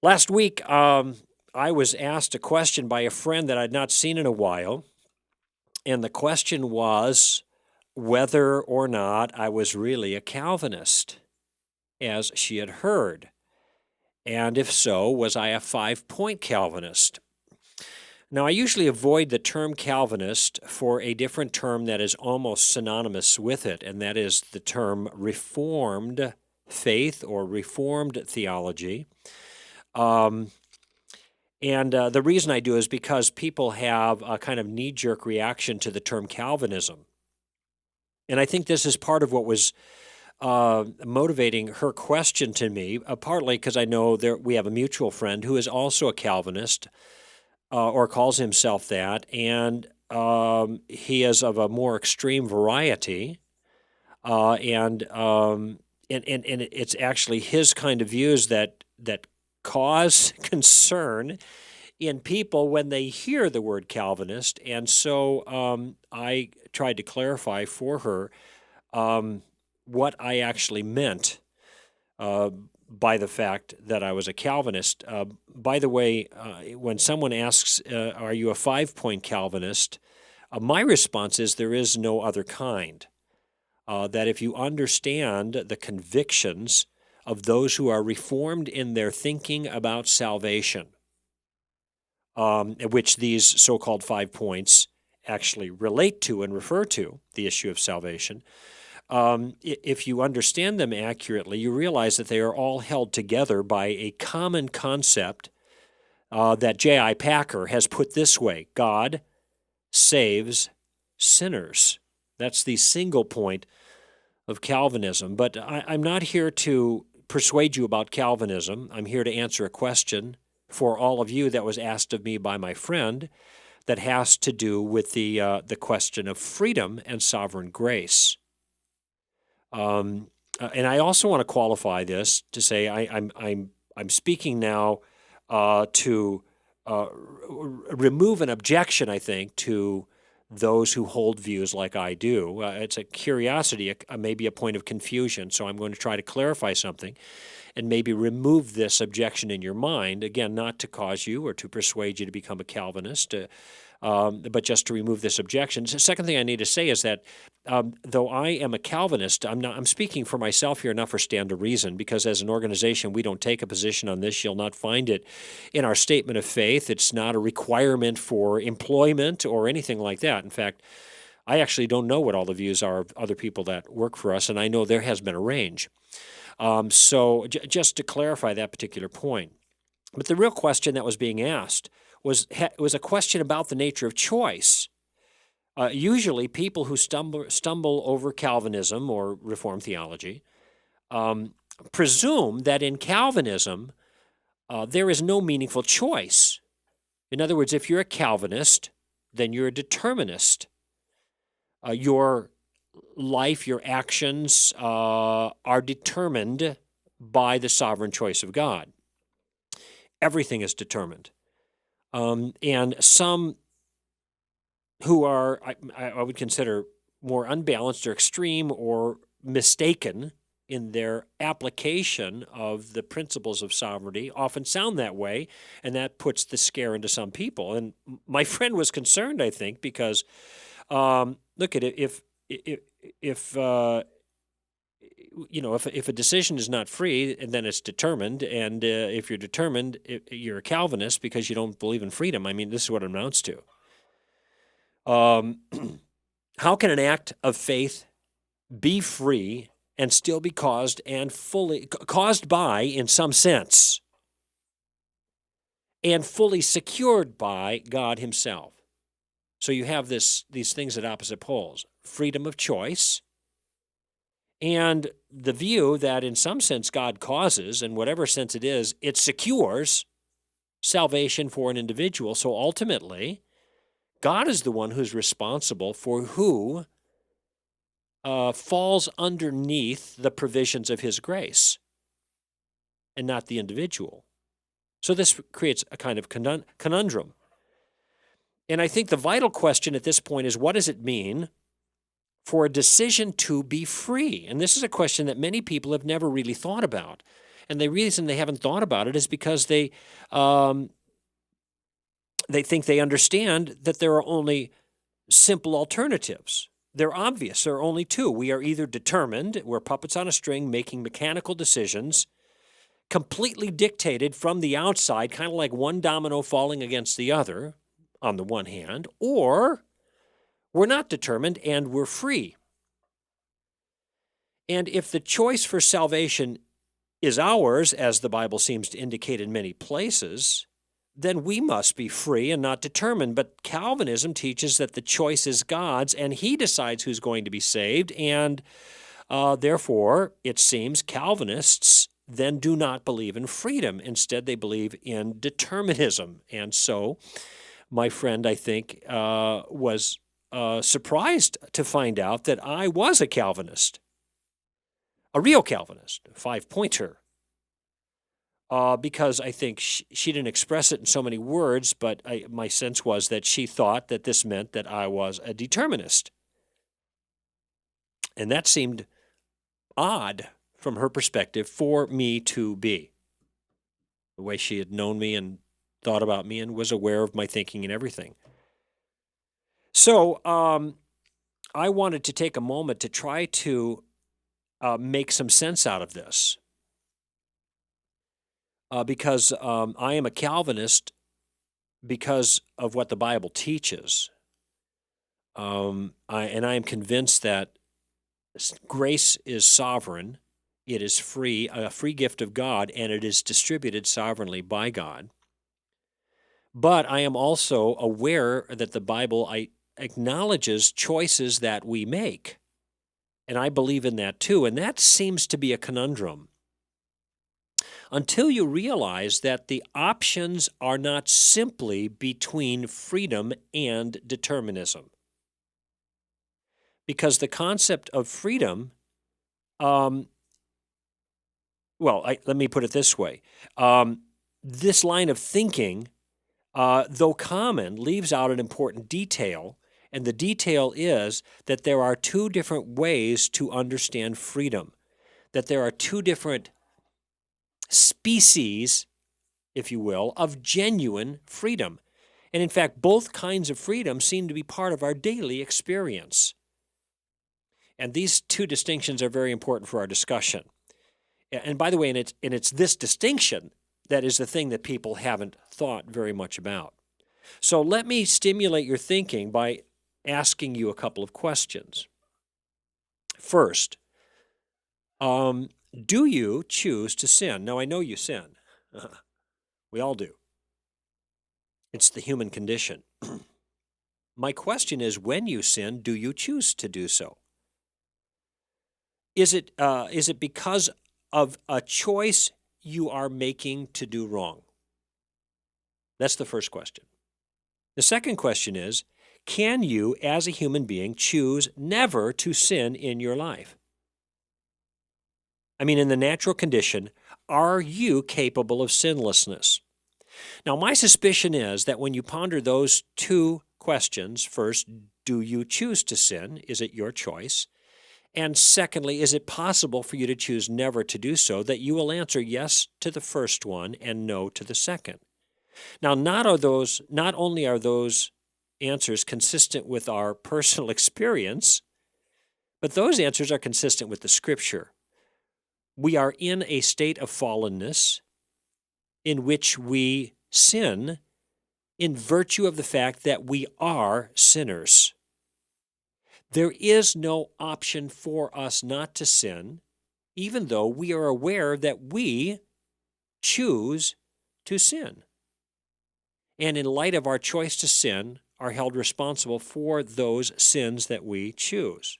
Last week, I was asked a question by a friend that I'd not seen in a while, and the question was whether or not I was really a Calvinist, as she had heard. And if so, was I a 5-point Calvinist? Now, I usually avoid the term Calvinist for a different term that is almost synonymous with it, and that is the term Reformed faith or Reformed theology. And the reason I do is because people have a kind of knee-jerk reaction to the term Calvinism. And I think this is part of what was motivating her question to me, partly because I know we have a mutual friend who is also a Calvinist, or calls himself that, and he is of a more extreme variety, and it's actually his kind of views that cause concern in people when they hear the word Calvinist. And so I tried to clarify for her what I actually meant by the fact that I was a Calvinist. By the way, when someone asks, are you a 5-point Calvinist? My response is there is no other kind. That if you understand the convictions of those who are reformed in their thinking about salvation, which these so-called 5 points actually relate to and refer to, the issue of salvation, if you understand them accurately, you realize that they are all held together by a common concept that J.I. Packer has put this way: God saves sinners. That's the single point of Calvinism. But I'm not here to persuade you about Calvinism. I'm here to answer a question for all of you that was asked of me by my friend that has to do with the question of freedom and sovereign grace. And I also want to qualify this to say I'm speaking now to remove an objection, I think, to those who hold views like I do. It's a curiosity, maybe a point of confusion, so I'm going to try to clarify something and maybe remove this objection in your mind, again, not to cause you or to persuade you to become a Calvinist, but just to remove this objection. The second thing I need to say is that though I am a Calvinist, I'm speaking for myself here, not for Stand to Reason, because as an organization, we don't take a position on this. You'll not find it in our statement of faith. It's not a requirement for employment or anything like that. In fact, I actually don't know what all the views are of other people that work for us, and I know there has been a range. So just to clarify that particular point. But the real question that was being asked was a question about the nature of choice. Usually people who stumble over Calvinism or Reformed theology presume that in Calvinism there is no meaningful choice. In other words, if you're a Calvinist, then you're a determinist. Your life, your actions are determined by the sovereign choice of God. Everything is determined. And some who are, I would consider, more unbalanced or extreme or mistaken in their application of the principles of sovereignty often sound that way, and that puts the scare into some people. And my friend was concerned, I think, because look at it, if a decision is not free, and then it's determined, and if you're determined, you're a Calvinist because you don't believe in freedom. I mean, this is what it amounts to. How can an act of faith be free and still be caused by, in some sense, and fully secured by God Himself? So you have these things at opposite poles: freedom of choice, and the view that in some sense God causes, in whatever sense it is, it secures salvation for an individual. So ultimately, God is the one who's responsible for who falls underneath the provisions of His grace, and not the individual. So this creates a kind of conundrum. And I think the vital question at this point is, what does it mean for a decision to be free? And this is a question that many people have never really thought about. And the reason they haven't thought about it is because they think they understand that there are only simple alternatives. They're obvious. There are only two. We are either determined, we're puppets on a string making mechanical decisions, completely dictated from the outside, kind of like one domino falling against the other, on the one hand, or we're not determined and we're free. And if the choice for salvation is ours, as the Bible seems to indicate in many places, then we must be free and not determined. But Calvinism teaches that the choice is God's, and He decides who's going to be saved, and therefore, it seems Calvinists then do not believe in freedom. Instead, they believe in determinism. And so, my friend, I think, was surprised to find out that I was a Calvinist, a real Calvinist, a five-pointer. Because I think she didn't express it in so many words, but my sense was that she thought that this meant that I was a determinist. And that seemed odd from her perspective for me to be. The way she had known me and thought about me and was aware of my thinking and everything. So I wanted to take a moment to try to make some sense out of this. Because I am a Calvinist because of what the Bible teaches. I am convinced that grace is sovereign, it is free, a free gift of God, and it is distributed sovereignly by God. But I am also aware that the Bible acknowledges choices that we make. And I believe in that too, and that seems to be a conundrum. Until you realize that the options are not simply between freedom and determinism. Because the concept of freedom, let me put it this way. This line of thinking, though common, leaves out an important detail, and the detail is that there are two different ways to understand freedom, that there are two different species, if you will, of genuine freedom. And in fact, both kinds of freedom seem to be part of our daily experience. And these two distinctions are very important for our discussion. And by the way, it's this distinction that is the thing that people haven't thought very much about. So let me stimulate your thinking by asking you a couple of questions. First, do you choose to sin? Now, I know you sin. We all do. It's the human condition. My question is, when you sin, do you choose to do so? Is it because of a choice you are making to do wrong? That's the first question. The second question is, can you, as a human being, choose never to sin in your life? I mean, in the natural condition, are you capable of sinlessness? Now, my suspicion is that when you ponder those two questions, first, do you choose to sin? Is it your choice? And secondly, is it possible for you to choose never to do so, that you will answer yes to the first one and no to the second? Now, not only are those answers consistent with our personal experience, but those answers are consistent with the Scripture. We are in a state of fallenness in which we sin in virtue of the fact that we are sinners. There is no option for us not to sin, even though we are aware that we choose to sin. And in light of our choice to sin, are held responsible for those sins that we choose.